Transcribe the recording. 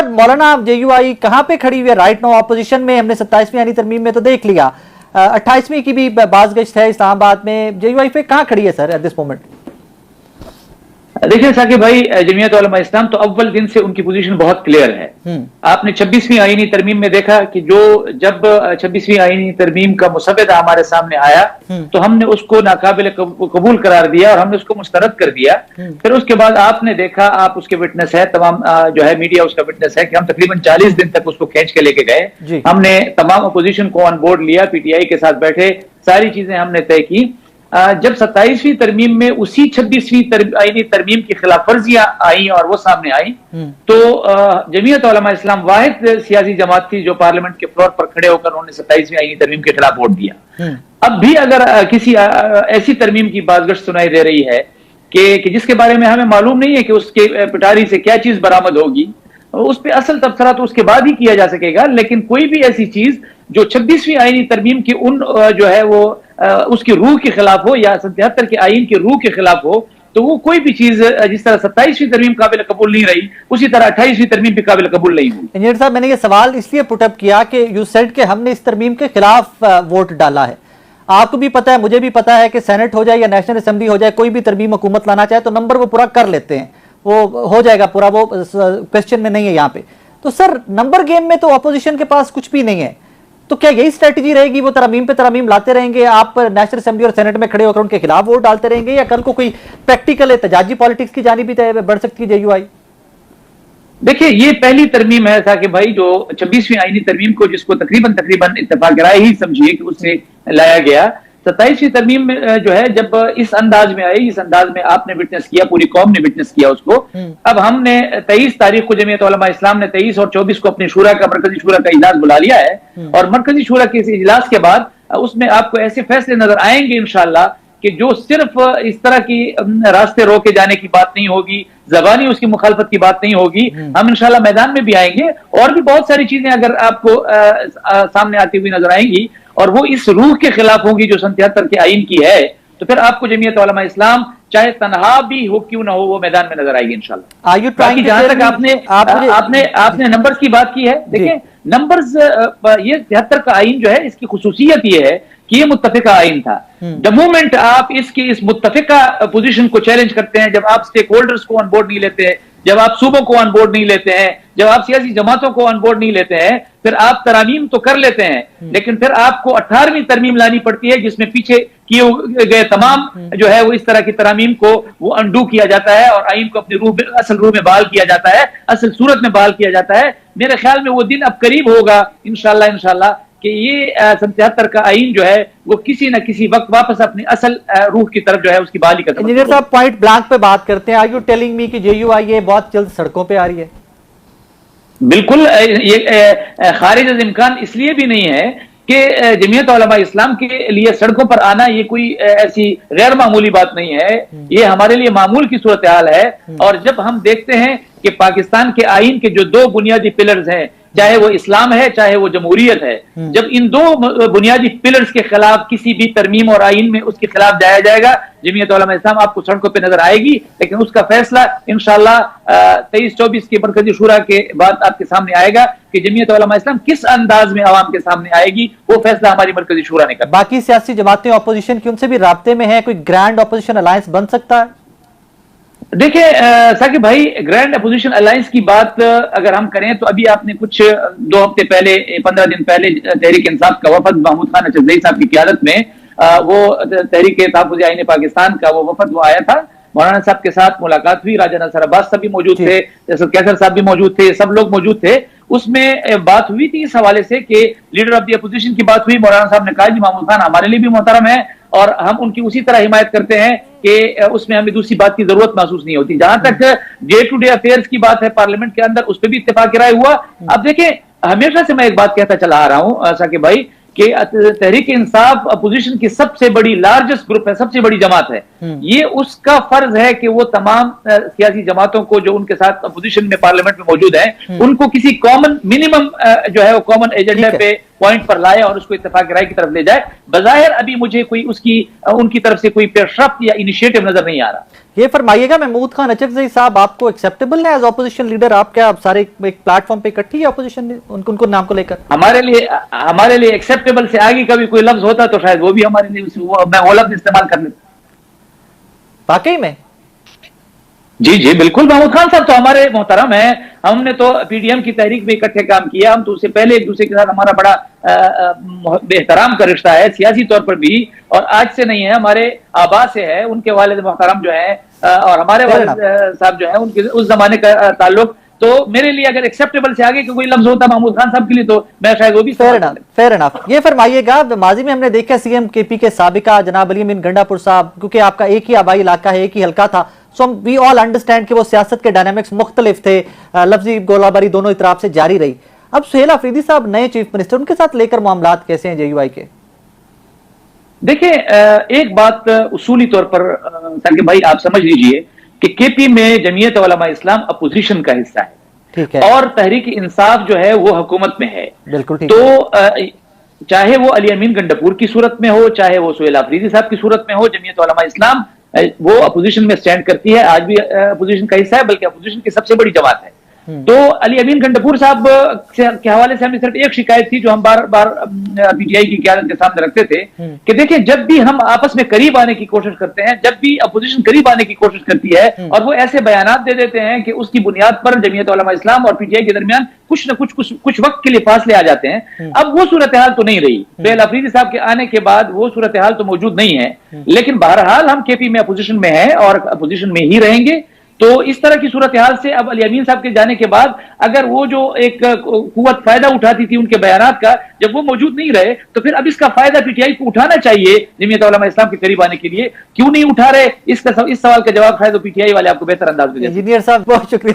Sir मौलाना JUI कहाँ पे खड़ी हुई है राइट नाउ ऑपोजिशन में? हमने 27वीं आईनी तरमीम में तो देख लिया, 28वीं की भी बाज़गश्त है इस्लामाबाद में, JUI पे कहाँ खड़ी है सर एट दिस मोमेंट? देखिए साकिब भाई, जमीयत उलमा इस्लाम तो अव्वल दिन से उनकी पोजीशन बहुत क्लियर है। आपने 26वीं आईनी तरमीम में देखा कि जब 26वीं आईनी तरमीम का मुसव्वदा हमारे सामने आया तो हमने उसको नाकाबिल कबूल करार दिया और हमने उसको मुस्तरद कर दिया। फिर उसके बाद आपने देखा, आप उसके विटनेस है, तमाम जो है मीडिया उसका विटनेस है कि हम तकरीबन 40 दिन तक उसको खींच के लेके गए। हमने तमाम अपोजिशन को ऑन बोर्ड लिया, PTI के साथ बैठे, सारी चीजें हमने तय की। जब 27वीं तरमीम में उसी 26वीं आईनी तरमीम की खिलाफ वर्जियां आई और वो सामने आई तो जमीयत उलमा इस्लाम वाहिद सियासी जमात थी जो पार्लियामेंट के फ्लोर पर खड़े होकर उन्होंने 27वीं आईनी तरमीम के खिलाफ वोट दिया। अब भी अगर किसी ऐसी तरमीम की बाज़गश्त सुनाई दे रही है कि जिसके बारे में हमें मालूम नहीं है कि उसके पिटारी से क्या चीज बरामद होगी, उस पर असल तबसरा तो उसके बाद ही किया जा सकेगा। लेकिन कोई भी ऐसी चीज जो 26वीं आईनी तरमीम की जो है वो उसकी रूह के खिलाफ हो या 77 के आईन की रूह के खिलाफ हो, तो वो कोई भी चीज जिस तरह 27वीं तरमीम काबिल कबूल नहीं रही, उसी तरह 28वीं तरमीम भी काबिल कबूल नहीं हुई। इंजीनियर साहब, मैंने ये सवाल इसलिए पुटअप किया कि यू सेड कि हमने इस तरमीम के खिलाफ वोट डाला है। आपको भी पता है, मुझे भी पता है कि सेनेट हो जाए या नेशनल असेंबली हो जाए, कोई भी तरमीम हुकूमत लाना चाहे तो नंबर वो पूरा कर लेते हैं, वो हो जाएगा पूरा, वो क्वेश्चन में नहीं है यहाँ पे। तो सर नंबर गेम में तो अपोजिशन के पास कुछ भी नहीं है, तो क्या यही स्ट्रेटजी रहेगी? वो तरमीम पे तरमीम लाते रहेंगे, आप नेशनल असेंबली और सेनेट में खड़े होकर उनके खिलाफ वोट डालते रहेंगे, या कल को कोई प्रैक्टिकल एहतजाजी पॉलिटिक्स की जानिब भी बढ़ सकती है JUI? देखिए, ये पहली तरमीम है था कि भाई जो 26वीं आईनी तरमीम को जिसको तकरीबन इत्तेफाक राय ही समझिए कि उससे लाया गया, 27वीं तरमीम में जो है जब इस अंदाज में आई, इस अंदाज में आपने विटनेस किया, पूरी कौम ने विटनेस किया उसको। अब हमने 23 तारीख को जमीयत उलमा इस्लाम ने 23 और 24 को अपनी मरकजी शूरा का इजलास बुला लिया है और मरकजी शूरा के इस इजलास के बाद उसमें आपको ऐसे फैसले नजर आएंगे इंशाअल्लाह कि जो सिर्फ इस तरह की रास्ते रोके जाने की बात नहीं होगी, ज़बानी उसकी मुखालफत की बात नहीं होगी। हम इंशाअल्लाह मैदान में भी आएंगे और भी बहुत सारी चीजें अगर आपको सामने आती हुई नजर आएंगी और वो इस रूह के खिलाफ होगी जो 77 के आईन की है, तो फिर आपको जमीयत उलमा इस्लाम चाहे तनहा भी हो क्यों ना हो वो मैदान में नजर आएगी इंशाअल्लाह। जहां तक आपने नंबर्स की बात की है, देखिए नंबर्स, ये 73 का आईन जो है इसकी खुसूसियत ये है कि ये मुत्तफिका आईन था। द मोमेंट आप इस मुत्तफिका पोजीशन को चैलेंज करते हैं, जब आप स्टेक होल्डर्स को ऑन बोर्ड नहीं लेते हैं, जब आप सूबों को ऑन बोर्ड नहीं लेते हैं, जब आप सियासी जमातों को ऑन बोर्ड नहीं लेते हैं, फिर आप तरामीम तो कर लेते हैं लेकिन फिर आपको 18वीं तरमीम लानी पड़ती है जिसमें पीछे किए गए तमाम जो है वो इस तरह की तरामीम को वो अंडू किया जाता है और आईन को अपनी असल रूह में बहाल किया जाता है, असल सूरत में बहाल किया जाता है। मेरे ख्याल में वो दिन अब करीब होगा इंशाअल्लाह कि ये 77 का आईन जो है वो किसी न किसी वक्त वापस अपनी असल रूह की तरफ जो है उसकी बहाली का। इंजीनियर साहब, पॉइंट ब्लैंक पे बात करते हैं, आर यू टेलिंग मी कि JUI ये बहुत जल्द सड़कों पे आ रही है? बिल्कुल, ये खारिज इम्कान इसलिए भी नहीं है कि जमीयत उलमा इस्लाम के लिए सड़कों पर आना ये कोई ऐसी गैर मामूली बात नहीं है, ये हमारे लिए मामूल की सूरत हाल है। और जब हम देखते हैं कि पाकिस्तान के आईन के जो दो बुनियादी पिलर्स हैं, चाहे वो इस्लाम है चाहे वो जमहूरियत है, जब इन दो बुनियादी पिलर्स के खिलाफ किसी भी तरमीम और आईन में उसके खिलाफ जाया जाएगा, जमीयत उलमा इस्लाम आपको सड़कों पे नजर आएगी। लेकिन उसका फैसला इंशाअल्लाह 23-24 की मरकजी शूरा के बाद आपके सामने आएगा कि जमीयत उलमा इस्लाम किस अंदाज में आवाम के सामने आएगी, वो फैसला हमारी मरकजी शूरा ने करना। बाकी सियासी जमातें ऑपोजिशन की उनसे भी राब्ते में है, कोई ग्रैंड ऑपोजिशन अलायंस बन सकता है? देखिए साकिब भाई, ग्रैंड अपोजिशन अलायंस की बात अगर हम करें तो अभी आपने कुछ 2 हफ्ते पहले, 15 दिन पहले तहरीक इंसाफ का वफद महमूद खान अचरजई साहब की क़ियादत में वो तहरीक तहफ़्फ़ुज़ आईन पाकिस्तान का वो वफद वो आया था। मौलाना साहब के साथ मुलाकात हुई, राजा नसर अब्बास साहब भी मौजूद थे, कैसर साहब भी मौजूद थे, सब लोग मौजूद थे। उसमें बात हुई थी इस हवाले से कि लीडर ऑफ द अपोजिशन की बात हुई। मौलाना साहब ने कहा जी महमूद खान हमारे लिए भी मोहतरम है और हम उनकी उसी तरह हिमायत करते हैं कि उसमें हमें दूसरी बात की जरूरत महसूस नहीं होती। जहां तक डे टू डे अफेयर्स की बात है पार्लियामेंट के अंदर, उस पर भी इत्तेफाक राय हुआ। अब देखिए, हमेशा से मैं एक बात कहता चला आ रहा हूं साकिब भाई कि तहरीक इंसाफ अपोजिशन की सबसे बड़ी लार्जेस्ट ग्रुप है, सबसे बड़ी जमात है। ये उसका फर्ज है कि वो तमाम सियासी जमातों को जो उनके साथ अपोजिशन में पार्लियामेंट में मौजूद हैं, उनको किसी कॉमन मिनिमम जो है वो कॉमन एजेंडा पे पॉइंट पर लाए और उसको इत्तेफाक राय की तरफ ले जाए। बज़ाहिर अभी मुझे कोई उनकी तरफ से कोई पेशरफ्त या इनिशिएटिव नजर नहीं आ रहा। یہ فرمائیے گا محمود خان اچکزئی صاحب آپ کو ایکسیپٹیبل ہے ایز اپوزیشن لیڈر؟ آپ کیا سارے ایک پلیٹ فارم پہ اکٹھی ہے اپوزیشن ان کو نام کو لے کر؟ ہمارے لیے ایکسیپٹیبل سے آگے کبھی کوئی لفظ ہوتا تو شاید وہ بھی ہمارے لیے میں وہ لفظ استعمال کر لیتا۔ واقعی میں؟ جی جی بالکل، محمود خان صاحب تو ہمارے محترم ہیں، ہم نے تو پی ڈی ایم کی تحریک میں اکٹھے کام کیا، ہم تو اس سے پہلے ایک دوسرے کے ساتھ ہمارا بڑا احترام کا رشتہ ہے، سیاسی طور پر بھی، اور آج سے نہیں ہے، ہمارے آبا سے ہے، ان کے والد محترم جو ہیں اور ہمارے والد صاحب جو ہیں ان کے اس زمانے کا تعلق، تو میرے لیے اگر ایکسیپٹیبل سے آگے کوئی لفظ ہوتا محمود خان صاحب کے لیے تو میں شاید وہ بھی فیر انف۔ یہ فرمائیے گا ماضی میں ہم نے دیکھا سی ایم کے پی کے سابقہ جناب علی امین گنڈا پور صاحب، کیونکہ آپ کا ایک ہی آبائی علاقہ ہے، ایک ہی حلقہ تھا، سو وی آل انڈرسٹینڈ کہ وہ سیاست کے ڈائنامکس مختلف تھے، لفظی گولہ باری دونوں اطراف سے جاری رہی۔ اب سہیل آفریدی صاحب نئے چیف منسٹر، ان کے ساتھ لے کر معاملات کیسے ہیں جے یو آئی کے؟ دیکھیں ایک بات اصولی طور پر تاکہ بھائی آپ سمجھ لیجئے کہ کے پی میں جمعیت علماء اسلام اپوزیشن کا حصہ ہے اور تحریک انصاف جو ہے وہ حکومت میں ہے، تو چاہے وہ علی امین گنڈپور کی صورت میں ہو، چاہے وہ سہیل آفریدی صاحب کی صورت میں ہو، جمعیت علماء اسلام وہ اپوزیشن میں سٹینڈ کرتی ہے، آج بھی اپوزیشن کا حصہ ہے، بلکہ اپوزیشن کی سب سے بڑی جماعت ہے۔ تو علی امین گنڈپور صاحب کے حوالے سے ہمیں صرف ایک شکایت تھی جو ہم بار بار پی ٹی آئی کی قیادت کے سامنے رکھتے تھے کہ دیکھیں جب بھی ہم آپس میں قریب آنے کی کوشش کرتے ہیں، جب بھی اپوزیشن قریب آنے کی کوشش کرتی ہے اور وہ ایسے بیانات دے دیتے ہیں کہ اس کی بنیاد پر جمعیت علماء اسلام اور پی ٹی آئی کے درمیان کچھ نہ کچھ وقت کے لیے فاصلے آ جاتے ہیں۔ اب وہ صورتحال تو نہیں رہی، سہیل آفریدی صاحب کے آنے کے بعد وہ صورتحال تو موجود نہیں ہے، لیکن بہرحال ہم کے پی میں اپوزیشن میں ہیں اور اپوزیشن میں ہی رہیں گے۔ تو اس طرح کی صورتحال سے اب علی امین صاحب کے جانے کے بعد اگر وہ جو ایک قوت فائدہ اٹھاتی تھی ان کے بیانات کا، جب وہ موجود نہیں رہے تو پھر اب اس کا فائدہ پی ٹی آئی کو اٹھانا چاہیے جمعیت علماء اسلام کے قریب آنے کے لیے، کیوں نہیں اٹھا رہے؟ اس سوال کا جواب شاید پی ٹی آئی والے آپ کو بہتر انداز میں دیں۔ انجینئر صاحب بہت شکریہ۔